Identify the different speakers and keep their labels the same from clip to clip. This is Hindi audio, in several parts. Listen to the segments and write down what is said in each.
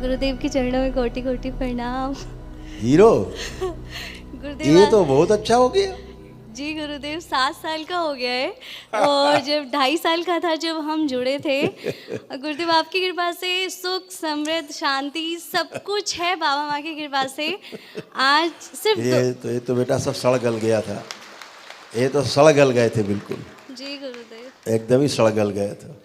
Speaker 1: गुरुदेव के चरणों में कोटि कोटि प्रणाम।
Speaker 2: हीरो,
Speaker 1: गुरुदेव
Speaker 2: ये तो बहुत अच्छा हो गया।
Speaker 1: जी गुरुदेव 7 साल का हो गया है और जब 2.5 साल का था जब हम जुड़े थे। गुरुदेव आपकी कृपा से सुख समृद्ध शांति सब कुछ है, बाबा माँ की कृपा से। आज सिर्फ
Speaker 2: ये तो बेटा सब सड़ गल गया था। ये तो सड़ गल गए थे, बिल्कुल
Speaker 1: जी गुरुदेव,
Speaker 2: एकदम ही सड़ गल गए थे।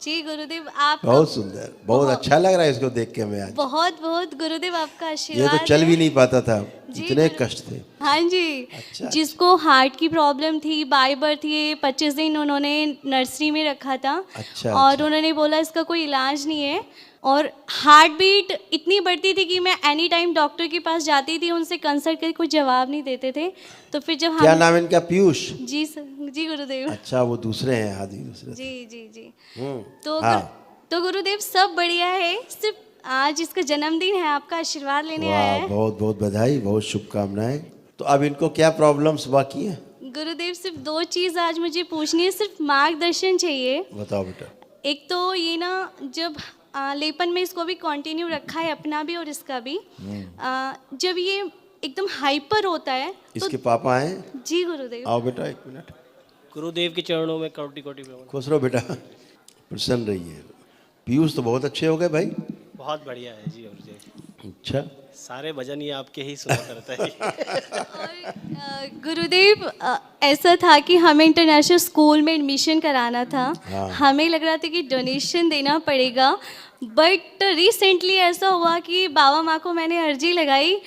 Speaker 1: जी गुरुदेव आप
Speaker 2: बहुत सुंदर, बहुत अच्छा लग रहा है इसको देख के। मैं आज
Speaker 1: बहुत बहुत गुरुदेव आपका
Speaker 2: ये
Speaker 1: आशीर्वाद
Speaker 2: तो चल
Speaker 1: है।
Speaker 2: भी नहीं पाता था,
Speaker 1: जी
Speaker 2: इतने
Speaker 1: गुरु-
Speaker 2: कष्ट थे।
Speaker 1: हाँ जी,
Speaker 2: अच्छा,
Speaker 1: जिसको हार्ट की प्रॉब्लम थी, बाय बर्थ ये 25 दिन उन्होंने नर्सरी में रखा था।
Speaker 2: अच्छा,
Speaker 1: और
Speaker 2: अच्छा।
Speaker 1: उन्होंने बोला इसका कोई इलाज नहीं है। और हार्ट बीट इतनी बढ़ती थी कि मैं एनी टाइम डॉक्टर के पास जाती थी, उनसे कंसल्ट करके कोई जवाब नहीं देते थे। तो फिर जब
Speaker 2: क्या
Speaker 1: हम
Speaker 2: नाम है इनका? पीयूष।
Speaker 1: जी सर, जी गुरुदेव।
Speaker 2: अच्छा, वो दूसरे हैं, आदि दूसरे थे।
Speaker 1: जी जी जी।
Speaker 2: हम्म,
Speaker 1: तो
Speaker 2: हाँ।
Speaker 1: तो गुरुदेव सब बढ़िया है, सिर्फ आज इसका जन्मदिन है, आपका आशीर्वाद लेने आया
Speaker 2: वाह,
Speaker 1: है।
Speaker 2: बहुत बहुत बधाई, बहुत शुभकामनाएं। तो अब इनको क्या प्रॉब्लम्स बाकी हैं?
Speaker 1: गुरुदेव सिर्फ 2 चीज़ आज मुझे पूछनी है, सिर्फ मार्गदर्शन चाहिए।
Speaker 2: बताओ बेटा।
Speaker 1: एक तो ये ना, जब लेपन में इसको भी कंटिन्यू रखा है, अपना भी और इसका भी। जब ये एकदम हाइपर होता है तो
Speaker 2: इसके पापा हैं?
Speaker 1: जी गुरुदेव।
Speaker 2: आओ बेटा, एक मिनट।
Speaker 3: गुरुदेव के चरणों में कोटि कोटि प्रणाम।
Speaker 2: खुश रहो बेटा, प्रसन्न रहिए। पीयूष तो बहुत अच्छे हो गए भाई।
Speaker 3: बहुत बढ़िया है जी गुरुदेव,
Speaker 2: अच्छा,
Speaker 3: सारे भजन ही आपके ही सुना करता है।
Speaker 1: और गुरुदेव ऐसा था कि हमें इंटरनेशनल स्कूल में एडमिशन कराना था।
Speaker 2: हाँ।
Speaker 1: हमें लग रहा था कि डोनेशन देना पड़ेगा, बट रिसेंटली ऐसा हुआ कि बाबा माँ को मैंने अर्जी लगाई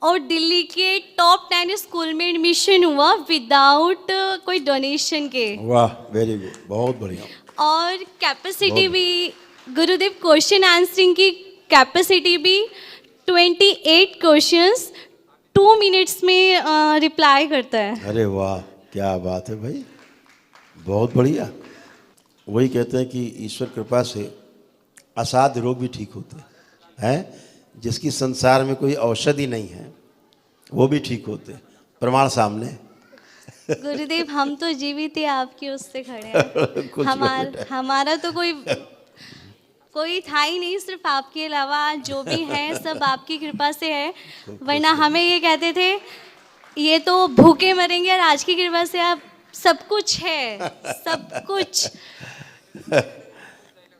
Speaker 1: और दिल्ली के टॉप 10 स्कूल में एडमिशन हुआ विदाउट कोई डोनेशन के।
Speaker 2: वाह, वेरी गुड, बहुत बढ़िया।
Speaker 1: और कैपेसिटी भी गुरुदेव, क्वेश्चन आंसरिंग की कैपेसिटी भी 28 क्वेश्चंस 2 मिनट्स में रिप्लाई करता है।
Speaker 2: अरे वाह, क्या बात है भाई, बहुत बढ़िया। वही कहते हैं कि ईश्वर कृपा से असाध्य रोग भी ठीक होते हैं। जिसकी संसार में कोई औषधि नहीं है वो भी ठीक होते हैं। प्रमाण सामने।
Speaker 1: गुरुदेव हम तो जीवित ही आपकी उससे खड़े हैं।
Speaker 2: कुछ ना बेटा।
Speaker 1: हमारा तो कोई था ही नहीं, सिर्फ आपके अलावा जो भी है सब आपकी कृपा से है। वरना हमें ये कहते थे ये तो भूखे मरेंगे, और आज की कृपा से आप सब कुछ है, सब कुछ।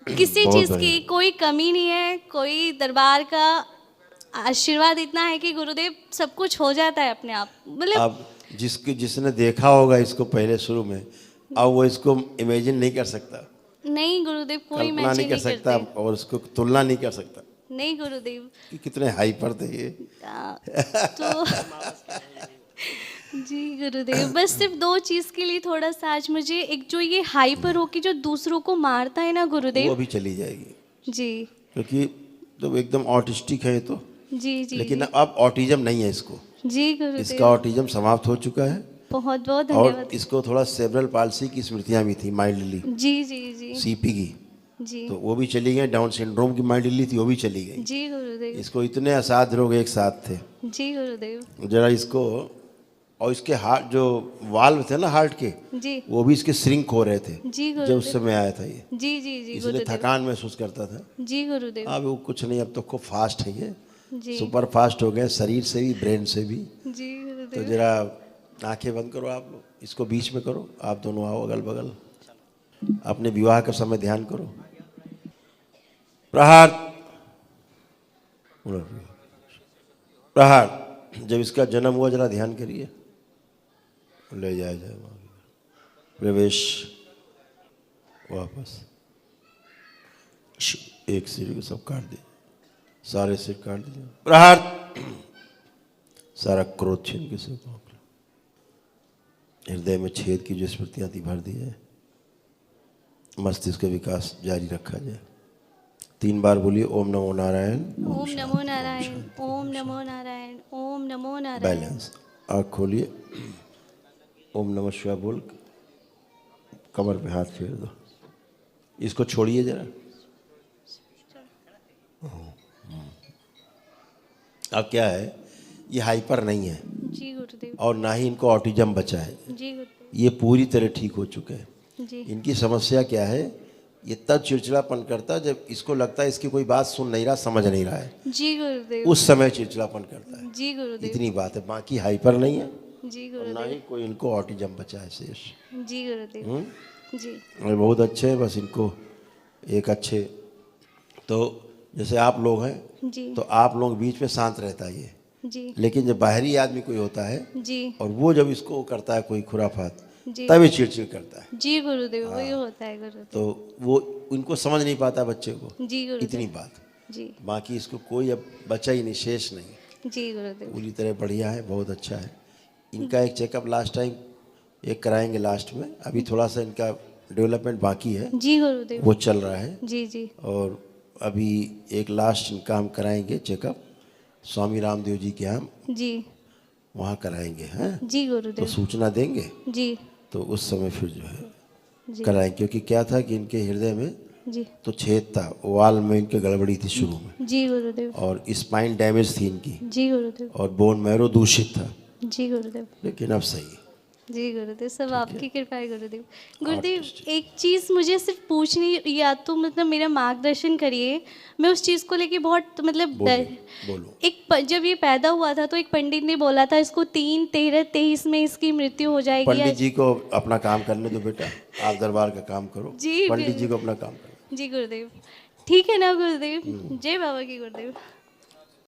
Speaker 1: किसी
Speaker 2: बहुत
Speaker 1: चीज़ की
Speaker 2: बढ़िया।
Speaker 1: कोई कमी नहीं है, कोई दरबार का आशीर्वाद इतना है कि गुरुदेव सब कुछ हो जाता है अपने आप। मतलब
Speaker 2: अब जिसने देखा होगा इसको पहले शुरू में, अब वो इसको इमेजिन नहीं कर सकता,
Speaker 1: नहीं गुरुदेव, कोई
Speaker 2: कल्पना
Speaker 1: मैच
Speaker 2: नहीं कर
Speaker 1: नहीं
Speaker 2: सकता
Speaker 1: करते।
Speaker 2: और उसको तुलना नहीं कर सकता
Speaker 1: नहीं गुरुदेव।
Speaker 2: कि कितने हाइपर थे ये।
Speaker 1: तो जी गुरुदेव, बस सिर्फ 2 चीज के लिए थोड़ा सा आज मुझे, एक जो ये हाइपर होके जो दूसरों को मारता है ना
Speaker 2: वो
Speaker 1: गुरुदेव।
Speaker 2: अभी चली जाएगी,
Speaker 1: जी
Speaker 2: क्योंकि तो एकदम ऑटिस्टिक है ये तो।
Speaker 1: जी जी
Speaker 2: लेकिन अब ऑटिज्म नहीं है इसको,
Speaker 1: जी
Speaker 2: इसका
Speaker 1: गुरुदेव,
Speaker 2: ऑटिज्म समाप्त हो चुका है।
Speaker 1: बहुत बहुत
Speaker 2: और
Speaker 1: धन्यवाद।
Speaker 2: इसको थोड़ा सेरेब्रल पाल्सी की स्मृतियाँ भी थी, माइल्डली
Speaker 1: जी जी जी
Speaker 2: सीपी की,
Speaker 1: जी
Speaker 2: तो वो भी चली गई। डाउन सिंड्रोम की माइल्डली थी, वो भी चली गई।
Speaker 1: जी गुरुदेव,
Speaker 2: इसको इतने असाध्य रोग एक साथ थे।
Speaker 1: जी गुरुदेव,
Speaker 2: जरा इसको, और इसके हार्ट जो वाल्व थे ना हार्ट के,
Speaker 1: जी
Speaker 2: वो भी इसके श्रिंक हो रहे थे
Speaker 1: जी
Speaker 2: जब उस
Speaker 1: गुरुदेव,
Speaker 2: समय आया था ये,
Speaker 1: जी जी जी
Speaker 2: इसलिए
Speaker 1: गुरुदेव,
Speaker 2: थकान महसूस करता था।
Speaker 1: जी गुरुदेव,
Speaker 2: अब वो कुछ नहीं, अब तो खूब फास्ट है ये,
Speaker 1: जी
Speaker 2: सुपर फास्ट हो गए, शरीर से भी ब्रेन से भी।
Speaker 1: जी
Speaker 2: तो
Speaker 1: गुरुदेव।
Speaker 2: जरा आंखें बंद करो आप लोग, इसको बीच में करो, आप दोनों आओ अगल बगल, अपने विवाह का समय ध्यान करो। प्रहार प्रहार, जब इसका जन्म हुआ जरा ध्यान करिए, ले जाया जाए प्रवेश, वापस एक सिर को सब काट दीजिए, सारे सिर काट दीजिए। प्रहार, सारा क्रोध छीन के सिर को, हृदय में छेद की जो स्मृतियां थी भर दी जाए, मस्तिष्क का विकास जारी रखा जाए। 3 बार बोलिए ओम नमो नारायण।
Speaker 1: ओम नमो नारायण, ओम नमो नारायण, ओम नमो नारायण।
Speaker 2: बैलेंस, आँख खोलिए, ओम नमः शिवाय बोल, कमर पे हाथ फेर दो, इसको छोड़िए जरा। अब क्या है, ये हाइपर नहीं है
Speaker 1: जी गुरुदेव,
Speaker 2: और ना ही इनको ऑटिज्म बचा है,
Speaker 1: जी गुरुदेव,
Speaker 2: ये पूरी तरह ठीक हो चुके हैं।
Speaker 1: जी
Speaker 2: इनकी समस्या क्या है ये तब चिड़चिड़ापन करता है जब इसको लगता है इसकी कोई बात सुन नहीं रहा, समझ नहीं रहा है,
Speaker 1: जी गुरुदेव।
Speaker 2: उस समय चिड़चिड़ापन करता है।
Speaker 1: जी गुरुदेव।
Speaker 2: इतनी बात है, बाकी हाइपर नहीं है
Speaker 1: जी
Speaker 2: और ना
Speaker 1: गुरुदेव।
Speaker 2: ही कोई इनको ऑटिज्म बचा है शेष।
Speaker 1: जी गुरुदेव। जी
Speaker 2: और बहुत अच्छे हैं, बस इनको एक अच्छे, तो जैसे आप लोग हैं
Speaker 1: जी
Speaker 2: तो आप लोग बीच में शांत रहता है ये,
Speaker 1: जी
Speaker 2: लेकिन जब बाहरी आदमी कोई होता है
Speaker 1: जी
Speaker 2: और वो जब इसको करता है कोई खुराफात,
Speaker 1: जी
Speaker 2: तब ये चिड़चिड़ करता है।
Speaker 1: जी गुरुदेव, वही होता है गुरुदेव।
Speaker 2: तो वो इनको समझ नहीं पाता बच्चे को,
Speaker 1: जी गुरुदेव।
Speaker 2: इतनी बात।
Speaker 1: जी
Speaker 2: बाकी इसको कोई अब बचा ही नहीं, शेष नहीं,
Speaker 1: जी गुरुदेव।
Speaker 2: पूरी तरह बढ़िया है, बहुत अच्छा है। इनका एक चेकअप लास्ट टाइम एक कराएंगे लास्ट में, अभी थोड़ा सा इनका डेवलपमेंट बाकी है,
Speaker 1: जी गुरुदेव।
Speaker 2: वो चल रहा है।
Speaker 1: जी जी
Speaker 2: और अभी एक लास्ट इनका हम कराएंगे चेकअप स्वामी रामदेव जी के यहाँ,
Speaker 1: जी
Speaker 2: वहाँ कराएंगे हैं,
Speaker 1: जी
Speaker 2: तो
Speaker 1: गुरुदेव।
Speaker 2: सूचना देंगे
Speaker 1: जी
Speaker 2: तो उस समय फिर जो है
Speaker 1: जी
Speaker 2: कराएंगे। क्योंकि क्या था कि इनके हृदय में
Speaker 1: जी
Speaker 2: तो छेद था, वाल में इनके गड़बड़ी थी शुरू में,
Speaker 1: जी गुरुदेव।
Speaker 2: और स्पाइन डैमेज थी इनकी,
Speaker 1: जी गुरुदेव।
Speaker 2: और बोन मैरो दूषित था,
Speaker 1: जी गुरुदेव।
Speaker 2: लेकिन अब सही है।
Speaker 1: जी गुरुदेव, सब आपकी कृपा है गुरुदेव। गुरुदेव एक चीज़ मुझे सिर्फ पूछनी, या तो मतलब मेरा मार्गदर्शन करिए, मैं उस चीज़ को लेके बहुत मतलब
Speaker 2: बोलो।
Speaker 1: जब ये पैदा हुआ था तो एक पंडित ने बोला था इसको 3/13/23 में इसकी मृत्यु हो जाएगी।
Speaker 2: पंडित जी को अपना काम करने दो बेटा, आप दरबार का काम करो,
Speaker 1: जी
Speaker 2: पंडित जी को अपना काम करो।
Speaker 1: जी गुरुदेव, ठीक है ना गुरुदेव? जय बाबा की गुरुदेव।